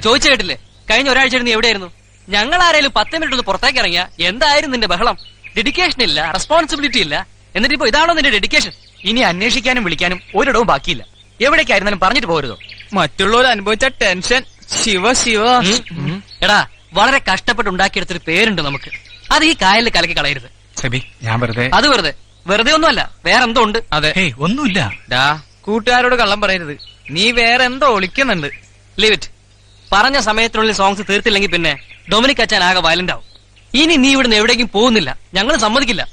ചോദിച്ചു കേട്ടില്ലേ? കഴിഞ്ഞ ഒരാഴ്ച നീ എവിടെയായിരുന്നു? ഞങ്ങൾ ആരെങ്കിലും 10 മിനിറ്റ് ഒന്ന് പുറത്തേക്ക് ഇറങ്ങിയ എന്തായിരുന്നു നിന്റെ ബഹളം? ഡെഡിക്കേഷൻ ഇല്ല, റെസ്പോൺസിബിലിറ്റി ഇല്ല. എന്നിട്ട് ഇപ്പൊ ഇതാണോ നിന്റെ ഡെഡിക്കേഷൻ? ഇനി അന്വേഷിക്കാനും വിളിക്കാനും ഒരിടവും ബാക്കിയില്ല. എവിടേക്കായിരുന്നാലും പറഞ്ഞിട്ട് പോരുതോ? മറ്റുള്ളവർ അനുഭവിച്ച ടെൻഷൻ. ശിവ ശിവ. എടാ, വളരെ കഷ്ടപ്പെട്ട് ഉണ്ടാക്കിയെടുത്തൊരു പേരുണ്ട് നമുക്ക്. അത് ഈ കായലിൽ കലക്കി കളയരുത്. ഞാൻ അത് വെറുതെ ഒന്നുമല്ല, വേറെന്തോ ഉണ്ട്. അതെ, ഒന്നുമില്ല. കൂട്ടുകാരോട് കള്ളം പറയരുത്. നീ വേറെ എന്തോ ഒളിക്കുന്നുണ്ട്. Leave it. പറഞ്ഞ സമയത്തിനുള്ളിൽ സോങ്സ് തീർത്തില്ലെങ്കിൽ പിന്നെ ഡൊമിനിക് അച്ഛൻ ആകെ വയലന്റ് ആവും. ഇനി നീ ഇവിടുന്ന് എവിടേക്കും പോകുന്നില്ല, ഞങ്ങൾ സമ്മതിക്കില്ല.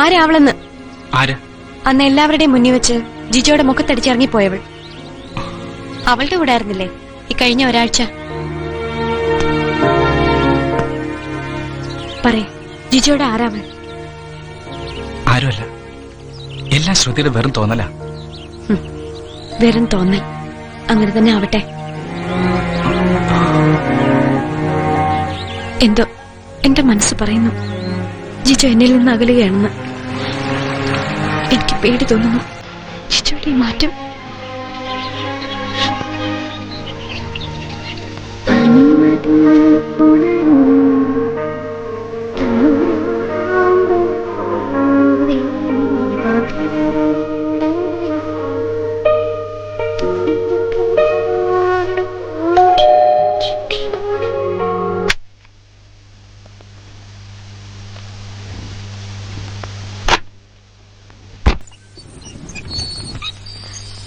ആരാവളെന്ന്? അന്ന് എല്ലാവരുടെയും മുന്നിൽ വെച്ച് ജിജോയുടെ മുഖത്തടിച്ചിറങ്ങിപ്പോയവൾ. അവളുടെ കൂടെ ആയിരുന്നില്ലേ ഈ കഴിഞ്ഞ ഒരാഴ്ച? പറയേ, ജിജോയുടെ ആരാവൾ? ആരുമല്ല, എല്ലാം ശ്രുതിയുടെ വെറും തോന്നല. വെറും തോന്നൽ. അങ്ങനെ തന്നെ ആവട്ടെ. എന്തോ എന്റെ മനസ്സ് പറയുന്നു ജിജോ എന്നിൽ നിന്ന് അകലുകയാണെന്ന്. എനിക്ക് പേടി തോന്നുന്നു. ജിജോയുടെ ഈ മാറ്റം.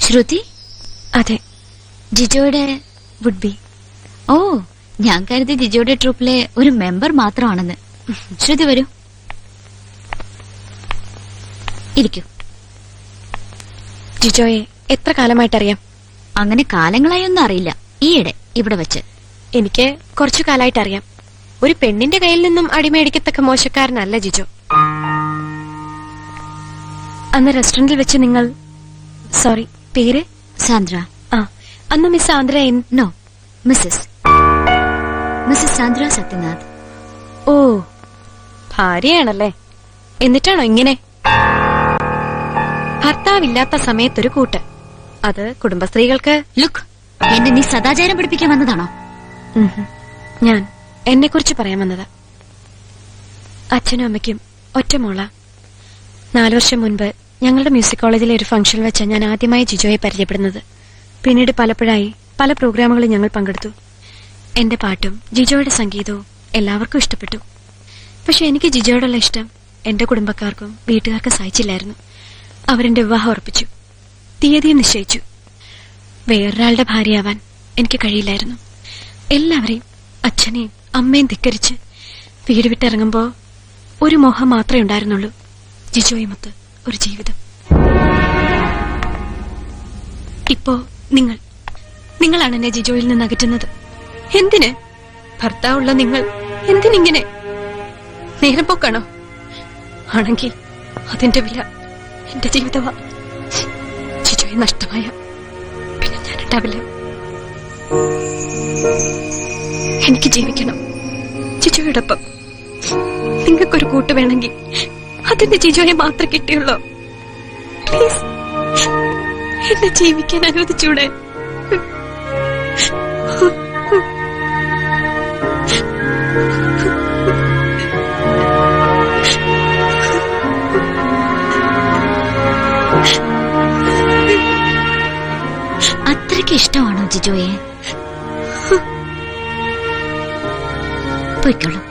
ശ്രുതി? അതെ, ജിജോയുടെ വുഡ് ബി. ഓ, ഞാൻ കരുതി ജിജോയുടെ ട്രൂപ്പിലെ ഒരു മെമ്പർ മാത്രമാണെന്ന്. ശ്രുതി വരൂ, ഇരിക്കൂ. ജിജോയെ എത്ര കാലമായിട്ടറിയാം? അങ്ങനെ കാലങ്ങളായൊന്നും അറിയില്ല, ഈയിടെ ഇവിടെ വെച്ച്. എനിക്ക് കുറച്ചു കാലമായിട്ടറിയാം. ഒരു പെണ്ണിന്റെ കയ്യിൽ നിന്നും അടിമേടിക്കത്തക്ക മോശക്കാരനല്ല ജിജോ. അന്ന് റെസ്റ്റോറന്റിൽ വെച്ച് നിങ്ങൾ, സോറി, പേര്? സാന്ദ്ര. അന്ന് miss Andhra. No, Mrs Sandra Sathyanath. Oh, ഭാര്യയാണല്ലേ? എന്നിട്ടാണോ ഇങ്ങനെ? ഭർത്താവില്ലാത്ത സമയത്തൊരു കൂട്ട്. അത് കുടുംബസ്ത്രീകൾക്ക്. ലുക്ക്, എന്നെ നീ സദാചാരം പഠിപ്പിക്കാൻ വന്നതാണോ? ഞാൻ എന്നെ കുറിച്ച് പറയാൻ വന്നതാ. അച്ഛനും അമ്മയ്ക്കും ഒറ്റമോള. 4 വർഷം മുൻപ് ഞങ്ങളുടെ മ്യൂസിക് കോളേജിലെ ഒരു ഫംഗ്ഷൻ വെച്ച് ഞാൻ ആദ്യമായി ജിജോയെ പരിചയപ്പെടുന്നത്. പിന്നീട് പലപ്പോഴായി പല പ്രോഗ്രാമുകളിൽ ഞങ്ങൾ പങ്കെടുത്തു. എന്റെ പാട്ടും ജിജോയുടെ സംഗീതവും എല്ലാവർക്കും ഇഷ്ടപ്പെട്ടു. പക്ഷെ എനിക്ക് ജിജോയോടുള്ള ഇഷ്ടം എന്റെ കുടുംബക്കാർക്കും വീട്ടുകാർക്കും സഹിച്ചില്ലായിരുന്നു. അവരെന്റെ വിവാഹം ഉറപ്പിച്ചു, തീയതിയും നിശ്ചയിച്ചു. വേറൊരാളുടെ ഭാര്യയാവാൻ എനിക്ക് കഴിയില്ലായിരുന്നു. എല്ലാവരെയും, അച്ഛനെയും അമ്മയും ധിക്കരിച്ച് വീട് വിട്ടിറങ്ങുമ്പോ ഒരു മോഹം മാത്രമേ ഉണ്ടായിരുന്നുള്ളൂ, ജിജോയുമൊത്ത് ഒരു ജീവിതം. ഇപ്പോ നിങ്ങളാണ് എന്നെ ജിജോയിൽ നിന്ന് അകറ്റുന്നത്. എന്തിന്? ഭർത്താവുള്ള നിങ്ങൾ എന്തിനിങ്ങനെ? നേരം പോക്കാണോ? ആണെങ്കിൽ അതിന്റെ വില എന്റെ ജീവിതമാ. ജിജോയെ നഷ്ടമായ പിന്നെ ഞാനുണ്ടാവില്ല. എനിക്ക് ജീവിക്കണം ജിജോയോടൊപ്പം. നിങ്ങൾക്കൊരു കൂട്ട് വേണമെങ്കിൽ അതിന്റെ ജിജോയെ മാത്രം കിട്ടിയുള്ളൂ. പ്ലീസ്, എന്നെ ജീവിക്കാൻ അനുവദിച്ചൂടെ? അത്രയ്ക്ക് ഇഷ്ടമാണോ ജിജോയെ? പോയിക്കോളൂ.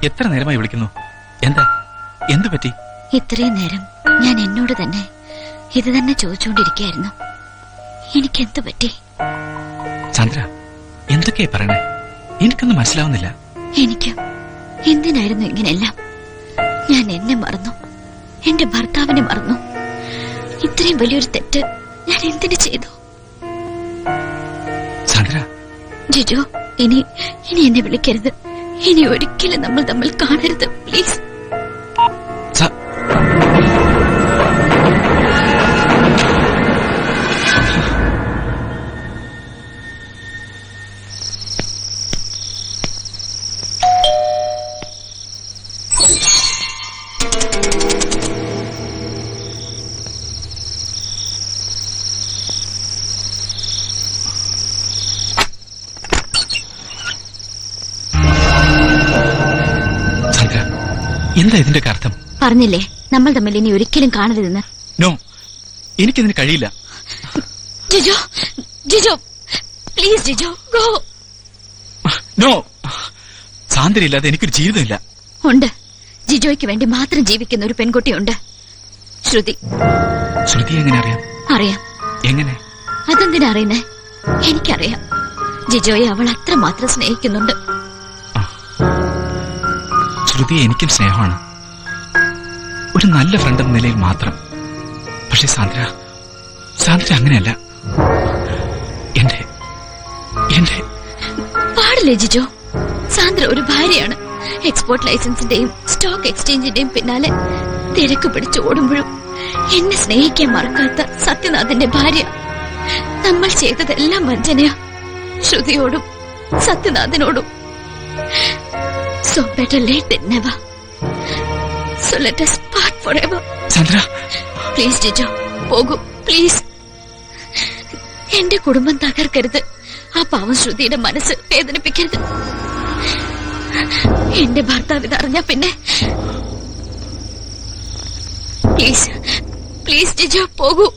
എത്ര നേരമായി വിളിക്കുന്നു? എന്താ, എന്തു പറ്റി? ഇത്രയും നേരം ഞാൻ എന്നോട് തന്നെ ഇത് തന്നെ ചോദിച്ചുകൊണ്ടിരിക്കുകയായിരുന്നു. എനിക്കെന്തു പറ്റി? ചന്ദ്ര, എന്തൊക്കെയാ പറയണേ? എനിക്കൊന്നും മനസ്സിലാവുന്നില്ല. എനിക്ക് എന്തിനായിരുന്നു ഇങ്ങനെയെല്ലാം? ഞാൻ എന്നെ മറന്നു, എന്റെ ഭർത്താവിനെ മറന്നു. ഇത്രയും വലിയൊരു തെറ്റ് ഞാൻ എന്തിനു ചെയ്തു? ചന്ദ്ര, ജിജോ, ഇനി എന്നെ വിളിക്കരുത്. ഇനി ഒരിക്കലും നമ്മൾ തമ്മിൽ കാണരുത്, പ്ലീസ്. എന്താ ഇതിന്റെ അർത്ഥം? പറഞ്ഞില്ലേ നമ്മൾ തമ്മിൽ ഇനി ഒരിക്കലും കാണരുതെന്ന്. നോ, എനിക്കിതിന് കഴിയില്ല. Jijo, Jijo, please Jijo, go. No, സാന്ദ്രയില്ലാതെ എനിക്കൊരു ജീവിതമില്ല. ഉണ്ട്, ജിജോയ്ക്ക് വേണ്ടി മാത്രം ജീവിക്കുന്ന ഒരു പെൺകുട്ടിയുണ്ട്, ശ്രുതി. ശ്രുതി എങ്ങനെ അറിയാം? അറിയാം. എങ്ങനെ? അതെന്തിനാ അറിയുന്നേ? എനിക്കറിയാം. ജിജോയെ അവൾ അത്രമാത്രം സ്നേഹിക്കുന്നുണ്ട്. ശ്രുതിയെ എനിക്കും സ്നേഹമാണ്, ഒരു നല്ല ഫ്രണ്ട് എന്ന നിലയിൽ മാത്രം. പക്ഷെ സാന്ദ്ര അങ്ങനെയല്ല. എന്റെ പാടില്ലേ ജിജോ? സാന്ദ്ര ഒരു ഭാര്യയാണ്. എക്സ്പോർട്ട് ലൈസൻസിന്റെയും സ്റ്റോക്ക് എക്സ്ചേഞ്ചിന്റെയും പിന്നാലെ തിരക്ക് പിടിച്ച് ഓടുമ്പോഴും എന്നെ സ്നേഹിക്കാൻ മറക്കാത്ത സത്യനാഥന്റെ ഭാര്യ. നമ്മൾ ചെയ്തതെല്ലാം വഞ്ചനയാ, ശ്രുതിയോടും സത്യനാഥനോടും. So better late than never. So let us part forever. Chandra, please Jijo, പോകൂ പ്ലീസ്. എന്റെ കുടുംബം തകർക്കരുത്. ആ പാവം ശ്രുതിയുടെ മനസ്സ് വേദനിപ്പിക്കരുത്. എന്റെ ഭർത്താവ് ഇതറിഞ്ഞ പിന്നെ പ്ലീസ് ജിജോ, പോകൂ.